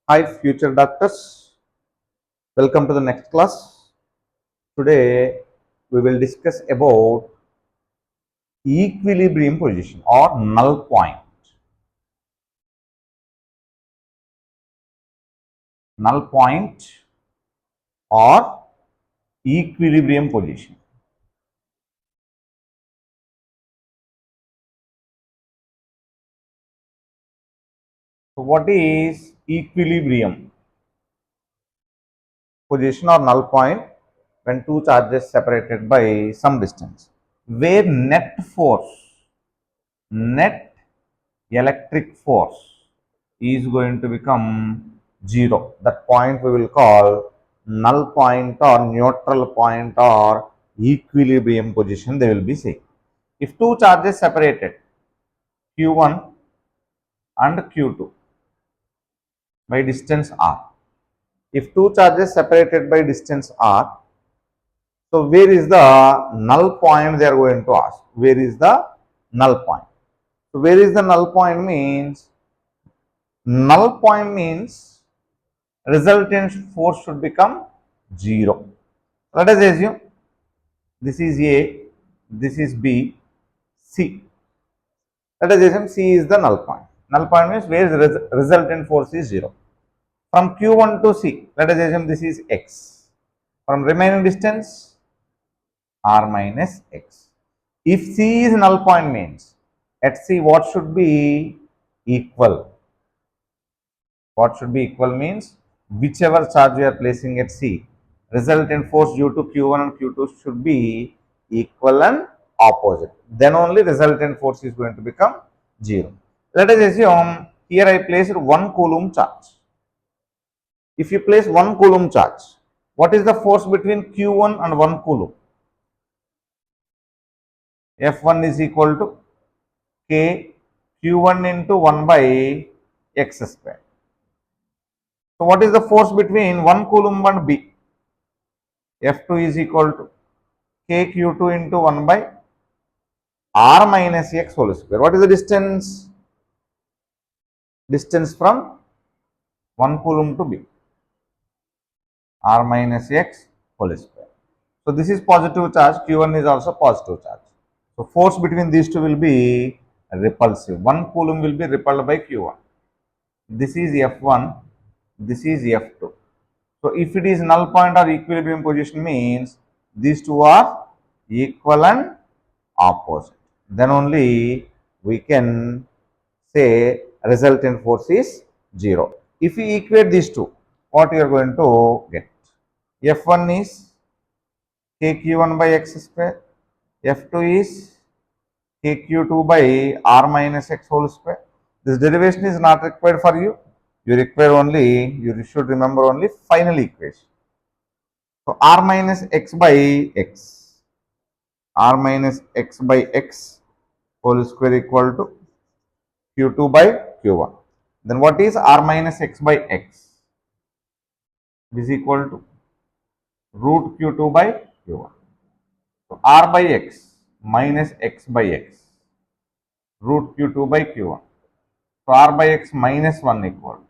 Hi, future doctors. Welcome to the next class. Today, we will discuss about equilibrium position or null point. Null point or equilibrium position. So, what is equilibrium position or null point when two charges separated by some distance? Where net electric force is going to become 0. That point we will call null point or neutral point or equilibrium position they will be saying. If two charges separated Q1 and Q2 by distance r, if two charges separated by distance r, so where is the null point they are going to ask? Where is the null point? So where is the null point means resultant force should become 0. Let us assume this is A, this is B, C. Let us assume C is the null point. Null point means where the resultant force is 0. From Q1 to C, let us assume this is X. From remaining distance, R minus X. If C is null point means at C what should be equal? What should be equal means whichever charge we are placing at C, resultant force due to Q1 and Q2 should be equal and opposite. Then only resultant force is going to become 0. Let us assume here I placed 1 coulomb charge. If you place 1 coulomb charge, what is the force between Q1 and 1 coulomb? F1 is equal to K Q1 into 1 by X square. So, what is the force between 1 coulomb and B? F2 is equal to KQ2 into 1 by R minus X whole square. What is the distance? Distance from 1 coulomb to B. R minus X whole square. So, this is positive charge, Q1 is also positive charge. So, force between these two will be repulsive. 1 coulomb will be repelled by Q1. This is F1, this is F2. So, if it is null point or equilibrium position means these two are equal and opposite. Then only we can say resultant force is 0. If we equate these two, what we are going to get? F1 is KQ1 by X square, F2 is KQ2 by R minus X whole square. This derivation is not required for you. You require only, you should remember only final equation. So, R minus X by X, R minus X by X whole square equal to Q2 by Q1. Then what is R minus X by X? Is equal to root Q2 by Q1. So, R by X minus X by X, root Q2 by Q1. So, R by X minus 1 equal to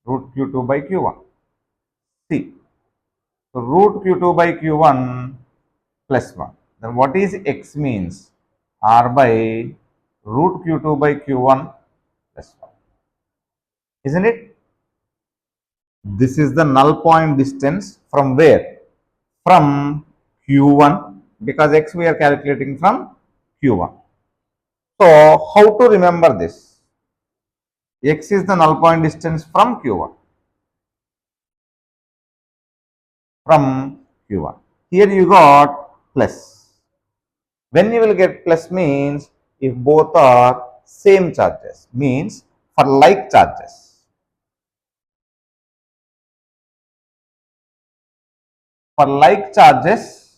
root Q2 by Q1. See, so root Q2 by Q1 plus 1. Then what is X means? R by root Q2 by Q1 plus 1. Isn't it? This is the null point distance from where? From Q1 because X we are calculating from Q1. So, how to remember this? X is the null point distance from Q1. From Q1. Here you got plus. When you will get plus means if both are same charges, means for like charges. For like charges,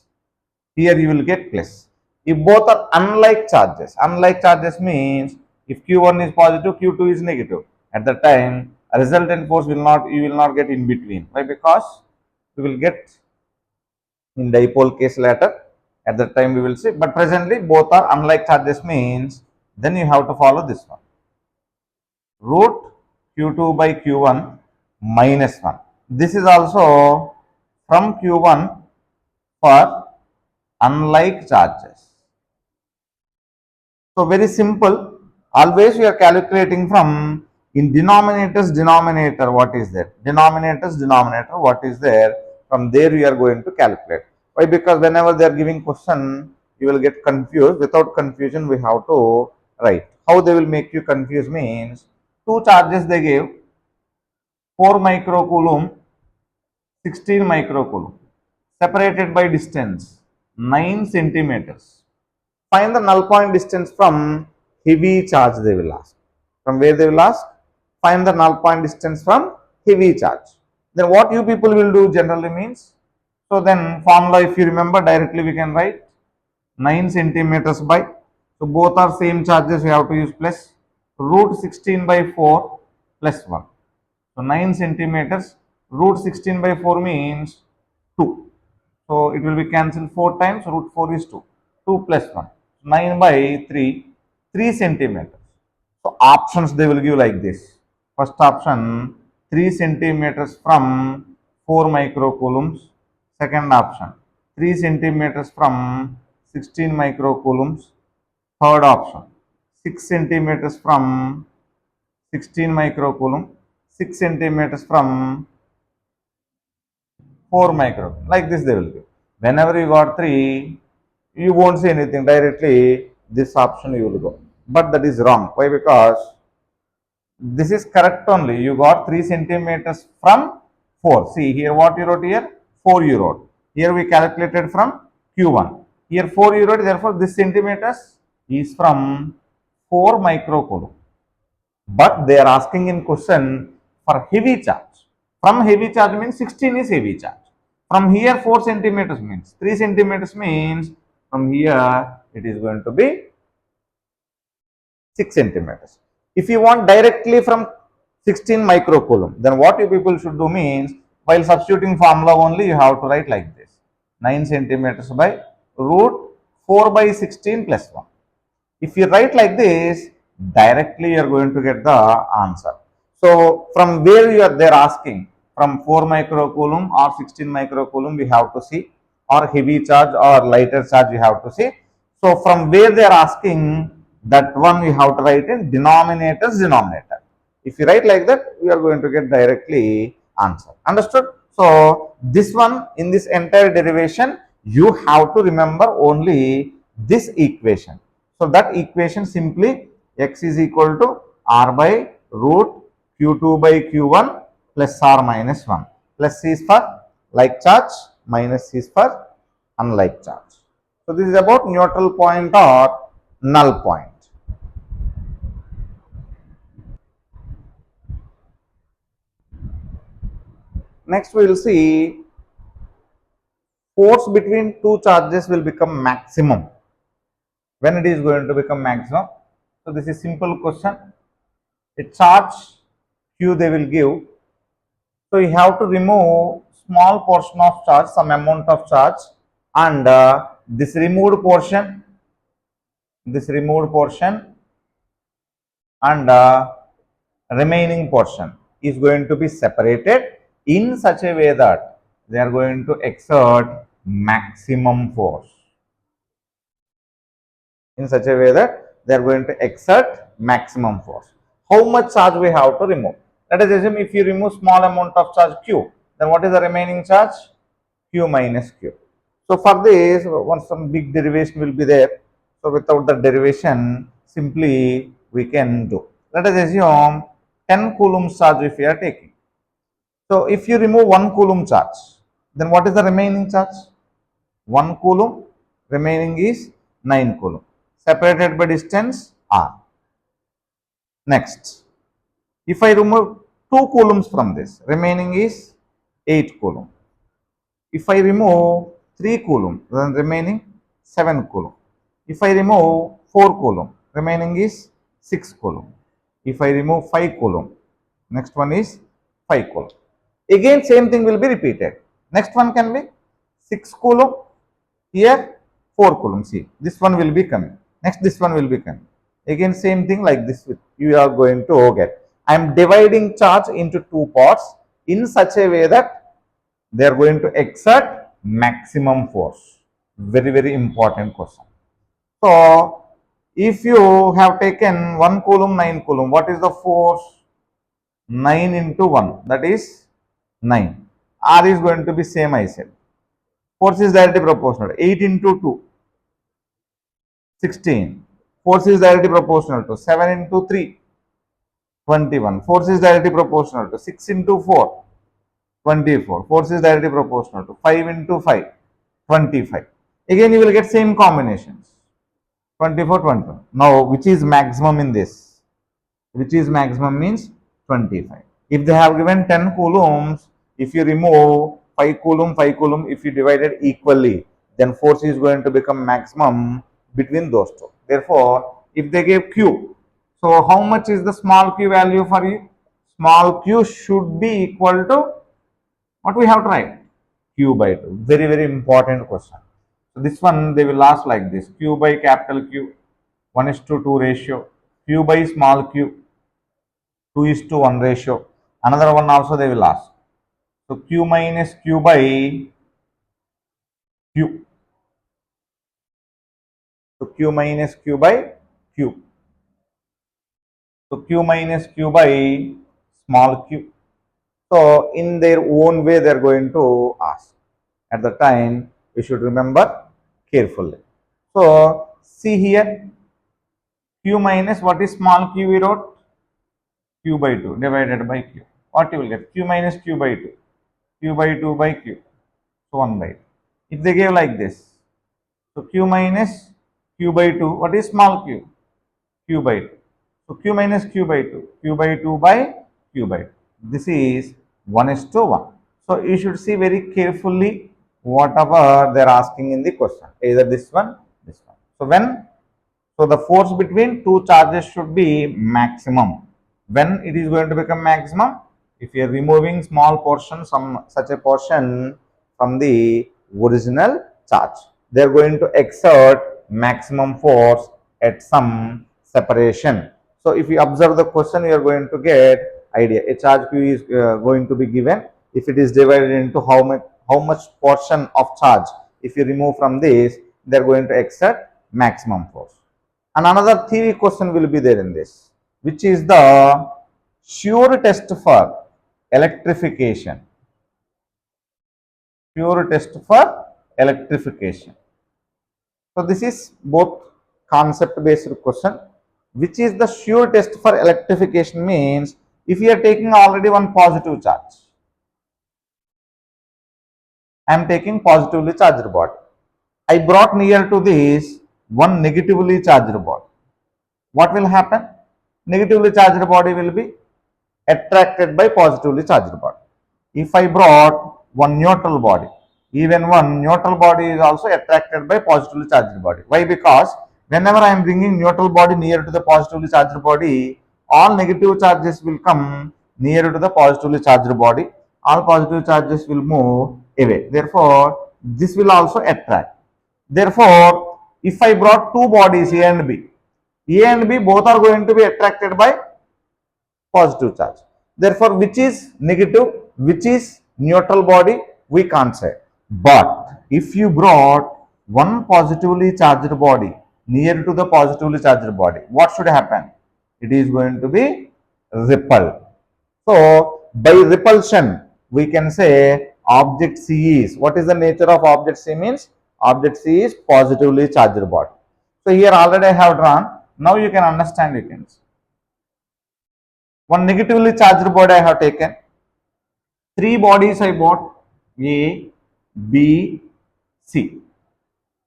here you will get plus. If both are unlike charges means if Q1 is positive, Q2 is negative. At the time, a resultant force you will not get in between. Why? Because you will get in dipole case later. At that time we will see. But presently both are unlike charges means then you have to follow this one. Root Q2 by Q1 minus 1. This is also from Q1 for unlike charges. So very simple. Always we are calculating from in denominator what is there? Denominator what is there? From there we are going to calculate. Why? Because whenever they are giving question, you will get confused. Without confusion, we have to write. How they will make you confused means two charges they gave 4 microcoulomb, 16 microcoulomb, separated by distance 9 centimeters. Find the null point distance from heavy charge they will ask. From where they will ask? Find the null point distance from heavy charge. Then what you people will do generally means, so then formula if you remember directly we can write 9 centimeters by, so both are same charges we have to use plus root 16 by 4 plus 1. So 9 centimeters root 16 by 4 means 2. So it will be cancelled 4 times, root 4 is 2. 2 plus 1. 9 by 3, 3 centimeters. So options they will give like this. First option 3 centimeters from 4 microcoulombs. Second option 3 centimeters from 16 microcoulombs. Third option 6 centimeters from 16 microcoulomb. 6 centimeters from 4 micro. Like this they will give. Whenever you got 3, you won't say anything. Directly this option you will go. But that is wrong. Why? Because this is correct only. You got 3 centimeters from 4. See here what you wrote here? 4 you wrote. Here we calculated from Q1. Here 4 you wrote. Therefore this centimeters is from 4 microcoulomb. But they are asking in question for heavy charge. From heavy charge means 16 is heavy charge. From here 4 centimeters means 3 centimeters means from here it is going to be 6 centimeters. If you want directly from 16 microcoulomb, then what you people should do means while substituting formula only you have to write like this 9 centimeters by root 4 by 16 plus 1. If you write like this, directly you are going to get the answer. So from where you are, they are asking from 4 microcoulomb or 16 microcoulomb we have to see, or heavy charge or lighter charge we have to see. So from where they are asking, that one we have to write in denominator. If you write like that, we are going to get directly answer. Understood? So this one in this entire derivation, you have to remember only this equation. So that equation simply x is equal to r by root q2 by q1 plus r minus 1. Plus c is for like charge, minus c is for unlike charge. So this is about neutral point or null point. Next we will see force between two charges will become maximum. When it is going to become maximum? So this is simple question. A charge q they will give. So you have to remove small portion of charge, some amount of charge, and this removed portion and remaining portion is going to be separated in such a way that they are going to exert maximum force. In such a way that they are going to exert maximum force. How much charge we have to remove? Let us assume if you remove small amount of charge q, then what is the remaining charge? Q minus q. So for this, once some big derivation will be there. So without the derivation, simply we can do. Let us assume 10 coulomb charge if we are taking. So if you remove 1 coulomb charge, then what is the remaining charge? 1 coulomb, remaining is 9 coulomb. Separated by distance r. Next, if I remove 2 coulombs from this, remaining is 8 coulomb. If I remove 3 coulomb, then remaining 7 coulomb. If I remove 4 coulomb, remaining is 6 coulomb. If I remove 5 coulomb, next one is 5 coulomb. Again same thing will be repeated. Next one can be 6 coulomb, here 4 coulomb. See, this one will be coming. Next this one will be coming. Again same thing like this you are going to get. I am dividing charge into two parts. in such a way that they are going to exert maximum force. Very, very important question. So, if you have taken 1 coulomb, 9 coulomb, what is the force? 9 into 1, that is 9. R is going to be same, I said. Force is directly proportional. 8 into 2, 16. Force is directly proportional to 7 into 3, 21. Force is directly proportional to 6 into 4, 24. Force is directly proportional to 5 into 5, 25. Again, you will get same combinations. 24, 21. Now, which is maximum in this? Which is maximum means 25. If they have given 10 coulombs, if you remove 5 coulomb, 5 coulomb, if you divide it equally, then force is going to become maximum between those two. Therefore, if they give Q, so how much is the small q value for you? Small q should be equal to what we have tried? Q by 2. Very, very important question. So this one they will ask like this: Q by capital Q, 1:2 ratio, Q by small q, 2:1 ratio. Another one also they will ask. So Q minus Q by Q. So Q minus Q by Q. So Q minus Q by small q. So in their own way they are going to ask. At the time we should remember carefully. So see here, Q minus what is small q we wrote? Q by 2 divided by Q. What you will get? Q minus Q by 2. Q by 2 by Q. So 1 by 2. If they give like this, so Q minus Q by 2, what is small q? Q by 2. So Q minus Q by 2. Q by 2 by Q by 2. This is 1:1. So you should see very carefully whatever they are asking in the question. Either this one, this one. So the force between two charges should be maximum. When it is going to become maximum? If you are removing small portion, such a portion from the original charge, they are going to exert maximum force at some separation. So if you observe the question, you are going to get idea. A charge q is going to be given. If it is divided into how much portion of charge, if you remove from this, they are going to exert maximum force. And another theory question will be there in this, which is the sure test for electrification. Sure test for electrification. So this is both concept based question. Which is the sure test for electrification means if you are taking already one positive charge. I am taking positively charged body. I brought near to this one negatively charged body. What will happen? Negatively charged body will be attracted by positively charged body. If I brought one neutral body, even one neutral body is also attracted by positively charged body. Why? Because whenever I am bringing neutral body near to the positively charged body, all negative charges will come near to the positively charged body. All positive charges will move away. Therefore, this will also attract. Therefore, if I brought two bodies A and B, A and B both are going to be attracted by positive charge. Therefore, which is negative, which is neutral body, we can't say. But if you brought one positively charged body near to the positively charged body, what should happen? It is going to be repelled. So, by repulsion, we can say object C is, what is the nature of object C means? Object C is positively charged body. So, here already I have drawn. Now you can understand, you can see. One negatively charged body I have taken. Three bodies I bought, A, B, C.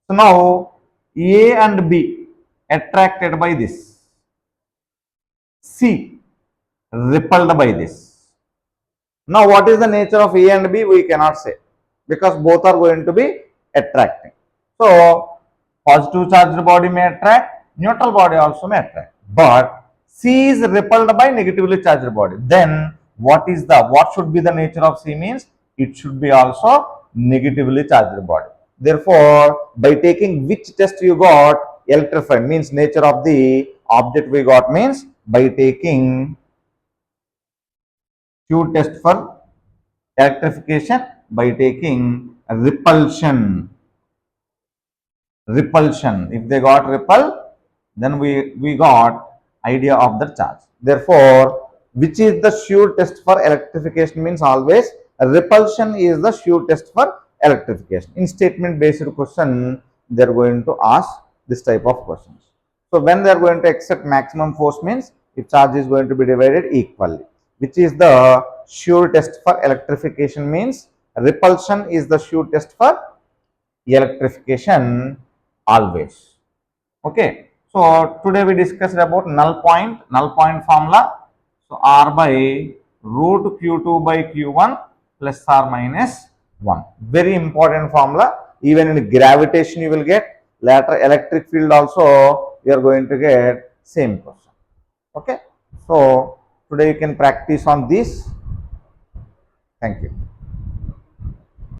So now A and B attracted by this, C repelled by this. Now what is the nature of A and B? We cannot say, because both are going to be attracting. So positive charged body may attract, neutral body also may attract. But C is repelled by negatively charged body. Then what should be the nature of C means? It should be also negatively charged body. Therefore, by taking which test you got, electrified means nature of the object we got means by taking Q test for electrification by taking repulsion. Repulsion. If they got repel, then we got idea of the charge. Therefore, which is the sure test for electrification means always repulsion is the sure test for electrification. In statement based question, they are going to ask this type of questions. So when they are going to accept maximum force means if charge is going to be divided equally. Which is the sure test for electrification means repulsion is the sure test for electrification always. Okay. So today we discussed about null point formula. So R by root Q2 by Q1 plus or minus 1. Very important formula. Even in gravitation you will get. Later electric field also you are going to get same question. Okay. So today you can practice on this. Thank you.